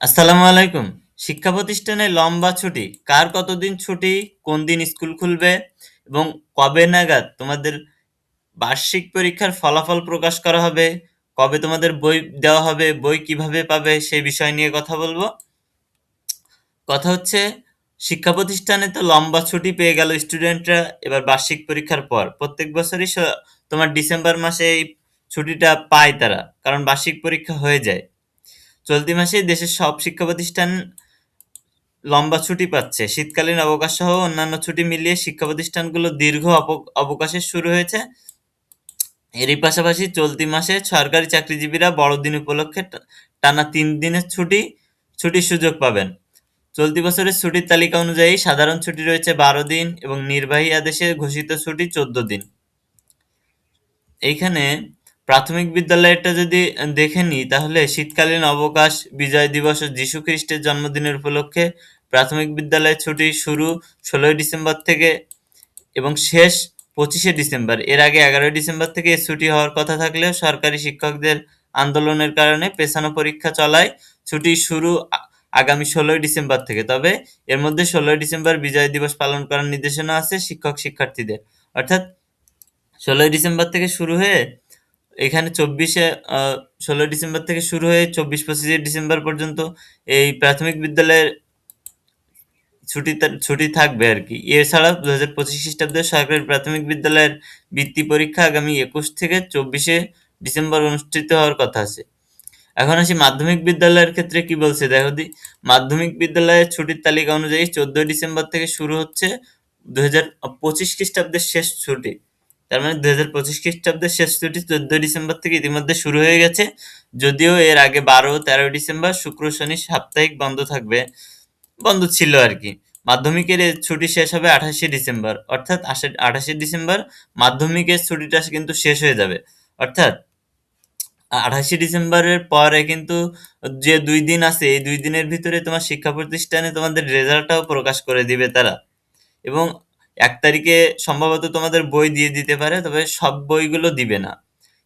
আসসালামু আলাইকুম। শিক্ষা প্রতিষ্ঠানে লম্বা ছুটি, কার কতদিন ছুটি, কোন দিন স্কুল খুলবে এবং কবে নাগাদ তোমাদের বার্ষিক পরীক্ষার ফলাফল প্রকাশ করা হবে, কবে তোমাদের বই দেওয়া হবে, বই কিভাবে পাবে সেই বিষয় নিয়ে কথা বলবো। কথা হচ্ছে শিক্ষা প্রতিষ্ঠানে তো লম্বা ছুটি পেয়ে গেল স্টুডেন্টরা এবার বার্ষিক পরীক্ষার পর। প্রত্যেক বছরই তোমার ডিসেম্বর মাসে এই ছুটিটা পায় তারা, কারণ বার্ষিক পরীক্ষা হয়ে যায়। চলতি মাসেই দেশের সব শিক্ষা প্রতিষ্ঠান লম্বা ছুটি পাচ্ছে। শীতকালীন অবকাশ সহ অন্যান্য ছুটি মিলিয়ে শিক্ষা প্রতিষ্ঠানগুলো দীর্ঘ অবকাশে শুরু হয়েছে। এরই পাশাপাশি চলতি মাসে সরকারি চাকরিজীবীরা বড়দিন উপলক্ষে টানা ৩ দিনের ছুটির সুযোগ পাবেন। চলতি বছরের ছুটির তালিকা অনুযায়ী সাধারণ ছুটি রয়েছে ১২ দিন এবং নির্বাহী আদেশে ঘোষিত ছুটি ১৪ দিন। এইখানে প্রাথমিক বিদ্যালয়েরটা যদি দেখে নিই, তাহলে শীতকালীন অবকাশ, বিজয় দিবস ও যীশু খ্রিস্টের জন্মদিনের উপলক্ষে প্রাথমিক বিদ্যালয়ের ছুটি শুরু ১৬ই ডিসেম্বর থেকে এবং শেষ ২৫শে ডিসেম্বর। এর আগে ১১ই ডিসেম্বর থেকে ছুটি হওয়ার কথা থাকলেও সরকারি শিক্ষকদের আন্দোলনের কারণে পেছানো পরীক্ষা চলায় ছুটি শুরু আগামী ১৬ই ডিসেম্বর থেকে। তবে এর মধ্যে ১৬ই ডিসেম্বর বিজয় দিবস পালন করার নির্দেশনা আছে শিক্ষার্থীদের। অর্থাৎ ১৬ই ডিসেম্বর থেকে শুরু হয়ে এখানে ১৬ই ডিসেম্বর থেকে শুরু হয়ে ২৪-২৫ ডিসেম্বর পর্যন্ত এই প্রাথমিক বিদ্যালয়ের ছুটি থাকবে আরকি। এছাড়াও ২০২৫ খ্রিস্টাব্দে সরকারি প্রাথমিক বিদ্যালয়ের বৃত্তি পরীক্ষা আগামী ২১ থেকে ২৪শে ডিসেম্বর অনুষ্ঠিত হওয়ার কথা আছে। এখন আসি মাধ্যমিক বিদ্যালয়ের ক্ষেত্রে কি বলছে দেখো দি। মাধ্যমিক বিদ্যালয়ের ছুটির তালিকা অনুযায়ী ১৪ই ডিসেম্বর থেকে শুরু হচ্ছে ২০২৫ খ্রিস্টাব্দের শেষ ছুটি। তার মানে ২০২৫ খ্রিস্টাব্দের শেষ ছুটি ১৪ই ডিসেম্বর থেকে ইতিমধ্যে শুরু হয়ে গেছে। যদিও এর আগে ১২ ও ১৩ ডিসেম্বর শুক্র শনি সাপ্তাহিক বন্ধ থাকবে। বন্ধ ছিল আরকি। মাধ্যমিকের এ ছুটি শেষ হবে ২৮শে ডিসেম্বর। অর্থাৎ ২৮শে ডিসেম্বর মাধ্যমিকের ছুটিটা কিন্তু শেষ হয়ে যাবে। অর্থাৎ ২৮শে ডিসেম্বরের পরে কিন্তু যে ২ দিন আছে, এই ২ দিনের ভিতরে তোমার শিক্ষা প্রতিষ্ঠানে তোমাদের রেজাল্টটাও প্রকাশ করে দিবে তারা। এবং ১ তারিখে সম্ভবত তোমাদের বই দিয়ে দিতে পারে, তবে সব বইগুলো দিবে না।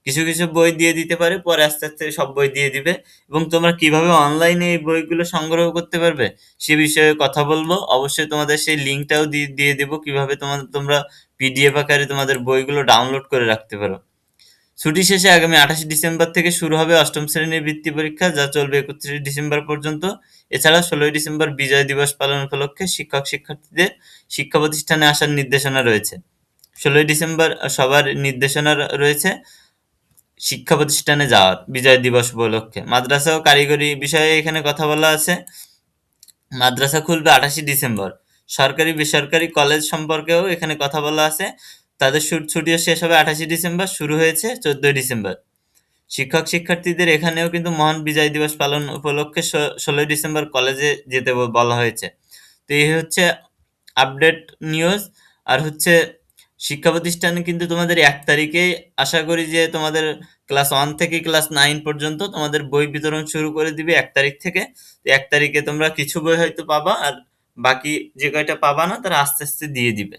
কিছু বই দিয়ে দিতে পারে, পরে আস্তে সব বই দিয়ে দিবে। এবং তোমরা কিভাবে অনলাইনে এই বইগুলো সংগ্রহ করতে পারবে সে বিষয়ে কথা বলবো। অবশ্যই তোমাদের সেই লিঙ্কটাও দিয়ে দেবো, কিভাবে তোমরা পিডিএফ আকারে তোমাদের বইগুলো ডাউনলোড করে রাখতে পারো। ছুটি শেষে আগামী ২৮ ডিসেম্বর থেকে শুরু হবে অষ্টম শ্রেণীর বৃত্তি পরীক্ষা, যা চলবে ৩১ ডিসেম্বর পর্যন্ত। এছাড়া ১৬ই ডিসেম্বর বিজয় দিবস পালন উপলক্ষে শিক্ষার্থীদের শিক্ষা প্রতিষ্ঠানে আসার নির্দেশনা রয়েছে। ১৬ই ডিসেম্বর সবার নির্দেশনা রয়েছে শিক্ষা প্রতিষ্ঠানে যাওয়ার বিজয় দিবস উপলক্ষে। মাদ্রাসা ও কারিগরি বিষয়ে এখানে কথা বলা আছে। মাদ্রাসা খুলবে ২৮ ডিসেম্বর। সরকারি বেসরকারি কলেজ সম্পর্কেও এখানে কথা বলা আছে। তাদের ছুটিও শেষ হবে ২৮ ডিসেম্বর, শুরু হয়েছে ১৪ ডিসেম্বর। শিক্ষার্থীদের এখানেও কিন্তু মহান বিজয় দিবস পালন উপলক্ষে ১৬ ডিসেম্বর কলেজে যেতে বলা হয়েছে। তো এই হচ্ছে আপডেট নিউজ। আর হচ্ছে শিক্ষা প্রতিষ্ঠানে কিন্তু তোমাদের ১ তারিখেই আশা করি যে তোমাদের ক্লাস 1 থেকে ক্লাস 9 পর্যন্ত তোমাদের বই বিতরণ শুরু করে দিবে ১ তারিখ থেকে। তো ১ তারিখে তোমরা কিছু বই হয়তো পাবা, আর বাকি যে কয়টা পাবা না তারা আস্তে দিয়ে দিবে।